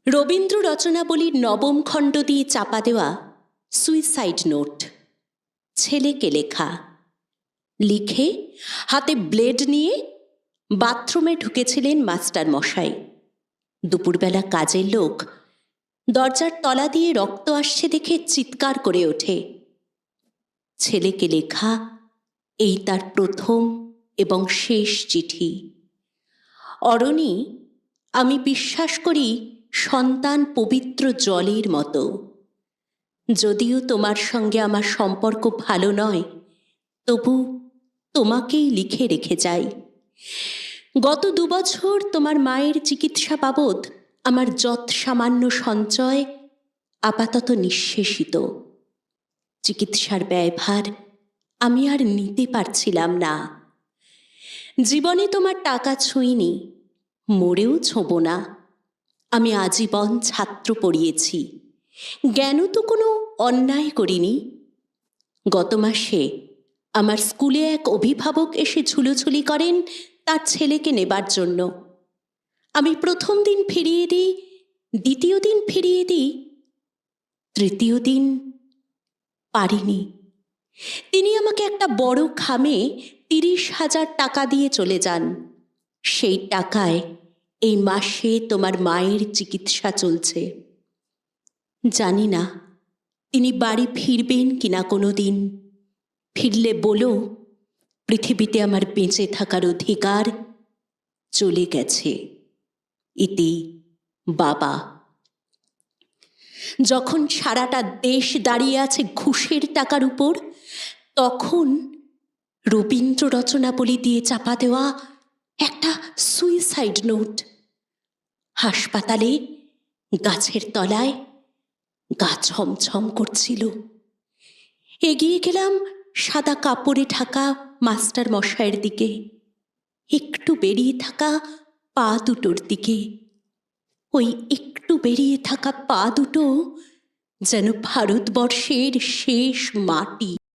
রবীন্দ্র রচনাবলীর নবম খণ্ড দিয়ে চাপা দেওয়া সুইসাইড নোট, ছেলেকে লেখা। লিখে হাতে ব্লেড নিয়ে বাথরুমে ঢুকেছিলেন মাস্টার মশাই। দুপুরবেলা কাজের লোক দরজার তলা দিয়ে রক্ত আসছে দেখে চিৎকার করে ওঠে। ছেলেকে লেখা এই তার প্রথম এবং শেষ চিঠি। অরণি, আমি বিশ্বাস করি সন্তান পবিত্র জলের মতো। যদিও তোমার সঙ্গে আমার সম্পর্ক ভালো নয়, তবু তোমাকেই লিখে রেখে যাই। গত 2 বছর তোমার মায়ের চিকিৎসা বাবদ আমার যৎ সামান্য সঞ্চয় আপাতত নিঃশেষিত। চিকিৎসার ব্যয়ভার আমি আর নিতে পারছিলাম না। জীবনে তোমার টাকা ছুঁইনি, মরেও ছোঁব না। আমি আজীবন ছাত্র পড়িয়েছি, জ্ঞানও তো কোনো অন্যায় করিনি। গত মাসে আমার স্কুলে এক অভিভাবক এসে ঝুলোঝুলি করেন তার ছেলেকে নেবার জন্য। আমি প্রথম দিন ফিরিয়ে দিই, দ্বিতীয় দিন ফিরিয়ে দিই, তৃতীয় দিন পারিনি। তিনি আমাকে একটা বড় খামে 30,000 টাকা দিয়ে চলে যান। সেই টাকায় এই মাসে তোমার মায়ের চিকিৎসা চলছে। জানি না তিনি বাড়ি ফিরবেন কিনা কোনো দিন। ফিরলে বলো, পৃথিবীতে আমার বেঁচে থাকার অধিকার চলে গেছে। ইতি বাবা। যখন সারাটা দেশ দাঁড়িয়ে আছে ঘুষের টাকার উপর, তখন রবীন্দ্র রচনাবলী দিয়ে চাপা দেওয়া একটা সুইসাইড নোট। হাসপাতালে গাছের তলায় গা ছমছম করছিল। এগিয়ে গেলাম সাদা কাপড়ে ঢাকা মাস্টার মশাইয়ের দিকে, একটু বেরিয়ে থাকা পা দুটোর দিকে। ওই একটু বেরিয়ে থাকা পা দুটো যেন ভারতবর্ষের শেষ মাটি।